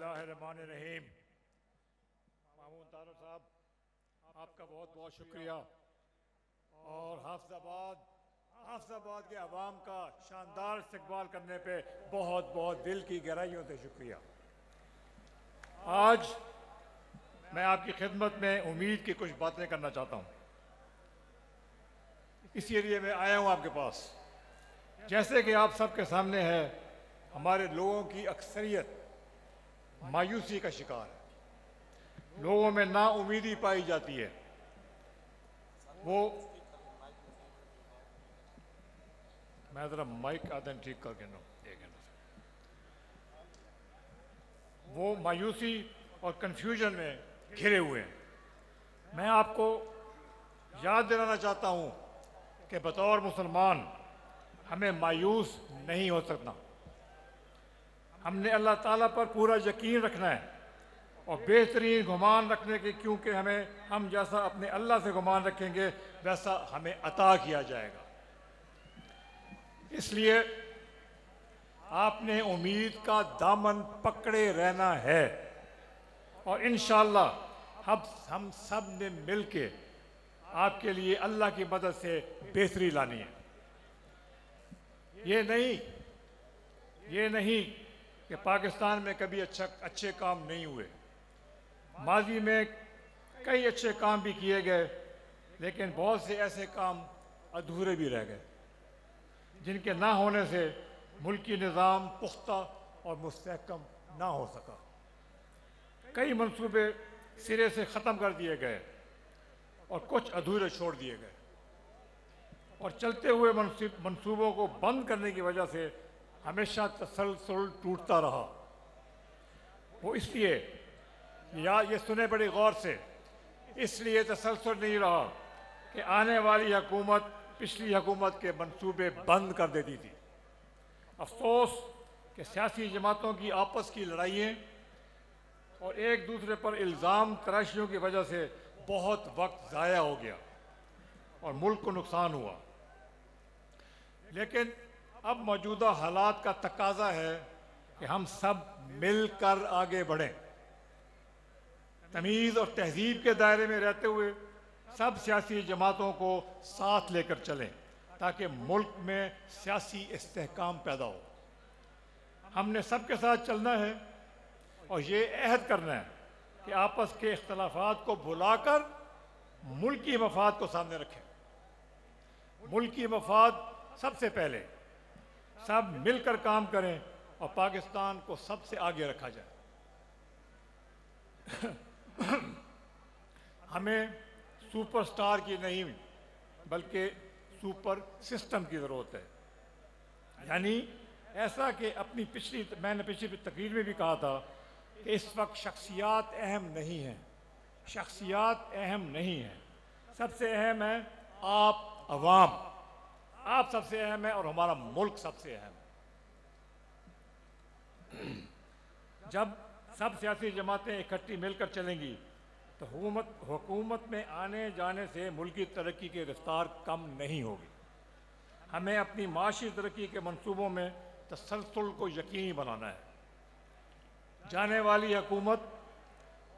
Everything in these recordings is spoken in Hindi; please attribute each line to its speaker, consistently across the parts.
Speaker 1: बिस्मिल्लाहिर्रहमानिर्रहीम। मामून तारफ साहब, आपका बहुत बहुत शुक्रिया और हाफिजाबाद के अवाम का शानदार इस्तकबाल करने पे बहुत बहुत दिल की गहराइयों से शुक्रिया। आज मैं आपकी खिदमत में उम्मीद की कुछ बातें करना चाहता हूँ, इसीलिए मैं आया हूँ आपके पास। जैसे कि आप सबके सामने है, हमारे लोगों की अक्सरियत मायूसी का शिकार है। लोगों में नाउमीदी पाई जाती है। मैं ज़रा माइक आदन ठीक करके नो वो मायूसी और कंफ्यूजन में घिरे हुए हैं। मैं आपको याद दिलाना चाहता हूँ कि बतौर मुसलमान हमें मायूस नहीं हो सकना। हमने अल्लाह ताला पर पूरा यकीन रखना है और बेहतरीन गुमान रखने के, क्योंकि हम जैसा अपने अल्लाह से गुमान रखेंगे वैसा हमें अता किया जाएगा। इसलिए आपने उम्मीद का दामन पकड़े रहना है और इंशाअल्लाह हम सब ने मिल के आपके लिए अल्लाह की मदद से बेहतरी लानी है। ये नहीं कि पाकिस्तान में कभी अच्छे काम नहीं हुए। माजी में कई अच्छे काम भी किए गए, लेकिन बहुत से ऐसे काम अधूरे भी रह गए जिनके ना होने से मुल्की निज़ाम पुख्ता और मुस्तहकम ना हो सका। कई मंसूबे सिरे से ख़त्म कर दिए गए और कुछ अधूरे छोड़ दिए गए और चलते हुए मंसूबों को बंद करने की वजह से हमेशा तसलसल टूटता रहा। वो इसलिए ये सुने बड़ी गौर से, इसलिए तसलसल नहीं रहा कि आने वाली हुकूमत पिछली हुकूमत के मंसूबे बंद कर देती थी। अफसोस कि सियासी जमातों की आपस की लड़ाइयाँ और एक दूसरे पर इल्ज़ाम तराशियों की वजह से बहुत वक्त ज़ाया हो गया और मुल्क को नुकसान हुआ। लेकिन अब मौजूदा हालात का तकाजा है कि हम सब मिलकर आगे बढ़ें। तमीज़ और तहजीब के दायरे में रहते हुए सब सियासी जमातों को साथ लेकर चलें ताकि मुल्क में सियासी इस्तेहकाम पैदा हो। हमने सबके साथ चलना है और ये अहद करना है कि आपस के इख्तलाफात को भुलाकर मुल्की मफाद को सामने रखें। मुल्की मफाद सबसे पहले, सब मिलकर काम करें और पाकिस्तान को सबसे आगे रखा जाए। हमें सुपरस्टार की नहीं बल्कि सुपर सिस्टम की ज़रूरत है। यानी ऐसा कि मैंने पिछली तकरीर में भी कहा था कि इस वक्त शख्सियात अहम नहीं हैं। शख्सियात अहम नहीं हैं, सबसे अहम है आप अवाम। आप सबसे अहम है और हमारा मुल्क सबसे अहम है। जब सब सियासी जमातें इकट्ठी मिलकर चलेंगी तो हुकूमत में आने जाने से मुल्क की तरक्की की रफ्तार कम नहीं होगी। हमें अपनी माशी तरक्की के मंसूबों में तसलसल को यकीनी बनाना है। जाने वाली हुकूमत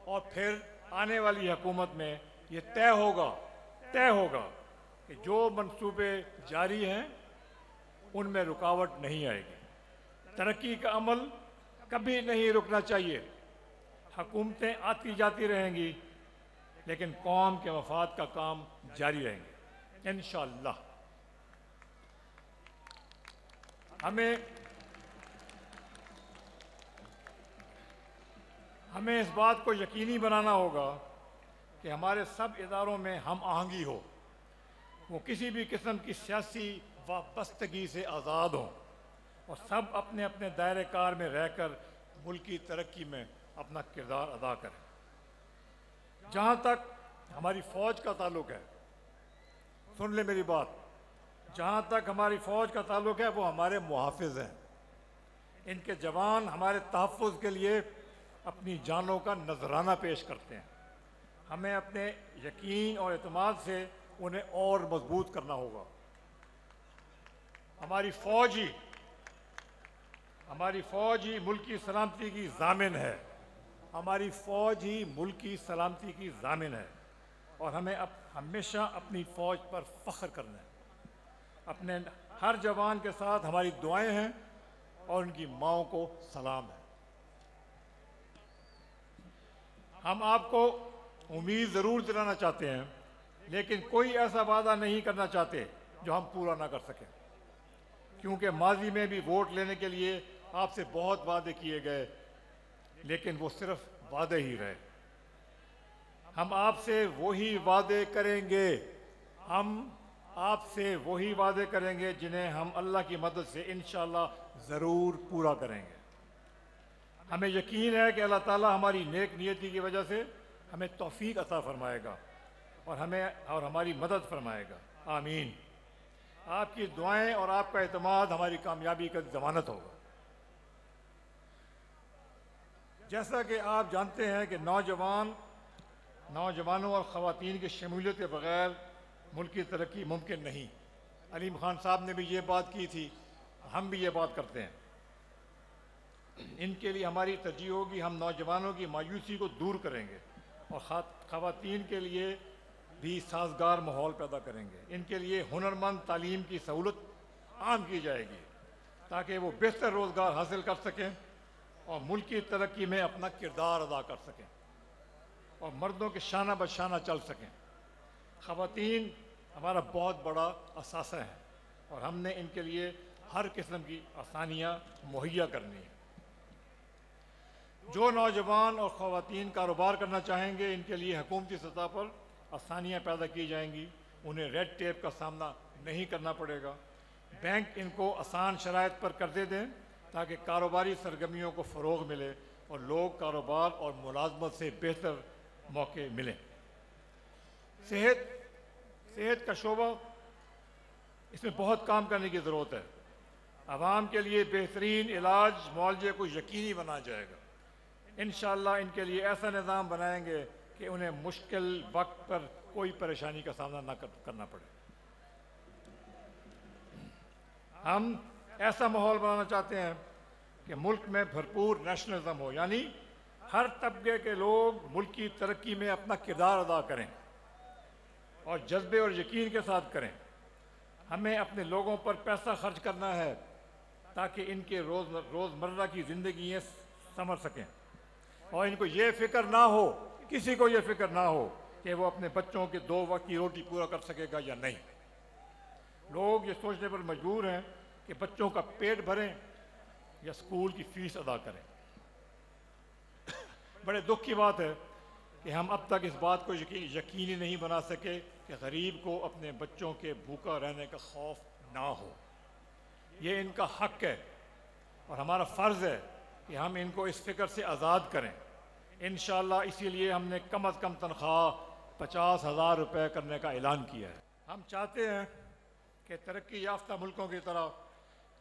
Speaker 1: और फिर आने वाली हुकूमत में ये तय होगा कि जो मंसूबे जारी हैं उनमें रुकावट नहीं आएगी। तरक्की का अमल कभी नहीं रुकना चाहिए। हुकूमतें आती जाती रहेंगी लेकिन कौम के मफाद का काम जारी रहेंगे इंशाअल्लाह। हमें इस बात को यकीनी बनाना होगा कि हमारे सब इदारों में हम आहंगी हो, वो किसी भी किस्म की सियासी वाबस्तगी से आज़ाद हों और सब अपने अपने दायरे कार में रहकर मुल्क की तरक्की में अपना किरदार अदा करें। जहाँ तक हमारी फ़ौज का ताल्लुक़ है, सुन ले मेरी बात, जहाँ तक हमारी फ़ौज का ताल्लुक़ है वो हमारे मुहाफ़िज़ हैं। इनके जवान हमारे तहफ़्फ़ुज़ के लिए अपनी जानों का नजराना पेश करते हैं। हमें अपने यकीन और एतमाद से उन्हें और मजबूत करना होगा। हमारी फ़ौज ही मुल्क की सलामती की ज़ामिन है। हमारी फ़ौज ही मुल्क की सलामती की ज़ामिन है और हमें हमेशा अपनी फ़ौज पर फ़ख्र करना है। अपने हर जवान के साथ हमारी दुआएं हैं और उनकी माँओं को सलाम है। हम आपको उम्मीद ज़रूर दिलाना चाहते हैं, लेकिन कोई ऐसा वादा नहीं करना चाहते जो हम पूरा ना कर सकें, क्योंकि माजी में भी वोट लेने के लिए आपसे बहुत वादे किए गए, लेकिन वो सिर्फ वादे ही रहे। हम आपसे वही वादे करेंगे, हम आपसे वही वादे करेंगे जिन्हें हम अल्लाह की मदद से इंशाअल्लाह ज़रूर पूरा करेंगे। हमें यकीन है कि अल्लाह ताला हमारी नेक नियति की वजह से हमें तौफीक अता फरमाएगा और हमारी मदद फरमाएगा। आमीन। आपकी दुआएं और आपका एतमाद हमारी कामयाबी का ज़मानत होगा। जैसा कि आप जानते हैं कि नौजवानों और ख़वातीन की शमूलियत के बग़ैर मुल्क की तरक्की मुमकिन नहीं। अलीम खान साहब ने भी ये बात की थी, हम भी ये बात करते हैं। इनके लिए हमारी तरजीह होगी, हम नौजवानों की मायूसी को दूर करेंगे और ख़वातीन के लिए भी साजगार माहौल पैदा करेंगे। इनके लिए हुनरमंद तालीम की सहूलत आम की जाएगी ताकि वो बेहतर रोज़गार हासिल कर सकें और मुल्क की तरक्की में अपना किरदार अदा कर सकें और मर्दों के शाना बशाना चल सकें। ख़वातीन हमारा बहुत बड़ा असासा है और हमने इनके लिए हर किस्म की आसानियाँ मुहैया करनी है। जो नौजवान और ख़वातीन कारोबार करना चाहेंगे, इनके लिए हुकूमती सतह पर आसानियाँ पैदा की जाएंगी। उन्हें रेड टेप का सामना नहीं करना पड़ेगा। बैंक इनको आसान शराइत पर कर्जे दें ताकि कारोबारी सरगर्मियों को फ़रोग़ मिले और लोग कारोबार और मुलाजमत से बेहतर मौके मिलें। सेहत का शोबा, इसमें बहुत काम करने की ज़रूरत है। आवाम के लिए बेहतरीन इलाज मुआवजे को यकीनी बनाया जाएगा। इंशाअल्लाह इनके लिए ऐसा निज़ाम बनाएंगे कि उन्हें मुश्किल वक्त पर कोई परेशानी का सामना न करना पड़े। हम ऐसा माहौल बनाना चाहते हैं कि मुल्क में भरपूर नेशनलिज्म हो, यानी हर तबके के लोग मुल्क की तरक्की में अपना किरदार अदा करें और जज्बे और यकीन के साथ करें। हमें अपने लोगों पर पैसा खर्च करना है ताकि इनके रोज़मर्रा की ज़िंदगी संभल सकें और इनको ये फ़िक्र ना हो, किसी को ये फ़िक्र ना हो कि वो अपने बच्चों के 2 वक्त की रोटी पूरा कर सकेगा या नहीं। लोग ये सोचने पर मजबूर हैं कि बच्चों का पेट भरें या स्कूल की फ़ीस अदा करें। बड़े दुख की बात है कि हम अब तक इस बात को यकीनी नहीं बना सके कि गरीब को अपने बच्चों के भूखा रहने का खौफ ना हो। ये इनका हक है और हमारा फ़र्ज़ है कि हम इनको इस फ़िक्र से आज़ाद करें। इंशाअल्लाह इसीलिए हमने कम अज़ कम तनख्वाह 50,000 रुपये करने का ऐलान किया है। हम चाहते हैं कि तरक्की याफ्ता मुल्कों की तरह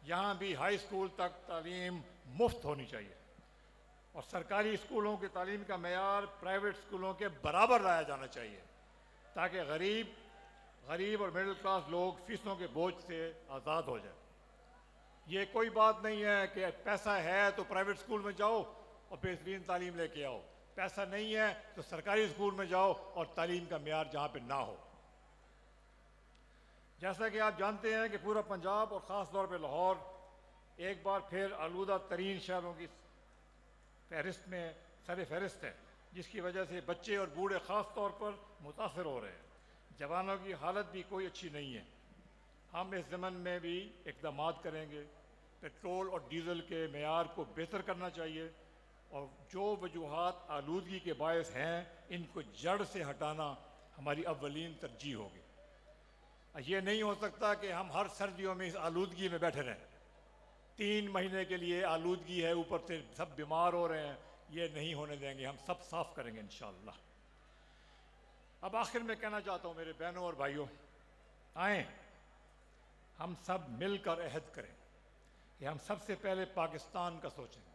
Speaker 1: यहाँ भी हाई स्कूल तक तालीम मुफ्त होनी चाहिए और सरकारी स्कूलों की तालीम का मेयार प्राइवेट स्कूलों के बराबर लाया जाना चाहिए ताकि गरीब और मिडिल क्लास लोग फ़ीसों के बोझ से आज़ाद हो जाए। ये कोई बात नहीं है कि पैसा है तो प्राइवेट स्कूल में जाओ और बेहतरीन तालीम लेके आओ, पैसा नहीं है तो सरकारी स्कूल में जाओ और तालीम का मेयार जहाँ पे ना हो। जैसा कि आप जानते हैं कि पूरा पंजाब और ख़ास तौर पे लाहौर एक बार फिर आलूदा तरीन शहरों की फहरिस्त में सर फहरिस्त है, जिसकी वजह से बच्चे और बूढ़े ख़ास तौर पर मुतासर हो रहे हैं। जवानों की हालत भी कोई अच्छी नहीं है। हम इस ज़मन में भी इक़दाम करेंगे। पेट्रोल और डीज़ल के मेयार को बेहतर करना चाहिए और जो वजूहात आलूदगी के बायस हैं इनको जड़ से हटाना हमारी अव्वलीन तरजीह होगी। ये नहीं हो सकता कि हम हर सर्दियों में इस आलूदगी में बैठे रहें। 3 महीने के लिए आलूदगी है, ऊपर से सब बीमार हो रहे हैं। ये नहीं होने देंगे, हम सब साफ करेंगे इंशाअल्लाह। अब आखिर में कहना चाहता हूँ मेरे बहनों और भाइयों, आएँ हम सब मिलकर अहद करें कि हम सबसे पहले पाकिस्तान का सोचेंगे,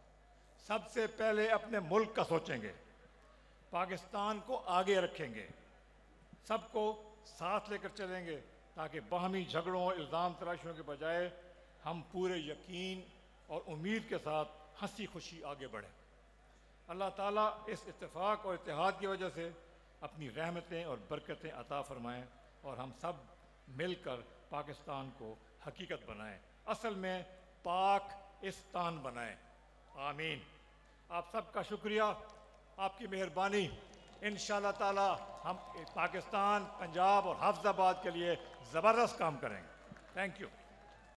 Speaker 1: सबसे पहले अपने मुल्क का सोचेंगे, पाकिस्तान को आगे रखेंगे, सबको साथ लेकर चलेंगे ताकि बाहमी झगड़ों और इल्ज़ाम तराशियों के बजाय हम पूरे यकीन और उम्मीद के साथ हंसी खुशी आगे बढ़ें। अल्लाह ताला इस इत्तेफाक और इत्तेहाद की वजह से अपनी रहमतें और बरकतें अता फरमाएँ और हम सब मिलकर पाकिस्तान को हकीकत बनाएं, असल में पाकिस्तान बनाएं। आमीन। आप सबका शुक्रिया, आपकी मेहरबानी। इंशाअल्लाह ताला हम पाकिस्तान, पंजाब और हाफिजाबाद के लिए ज़बरदस्त काम करेंगे। Thank you.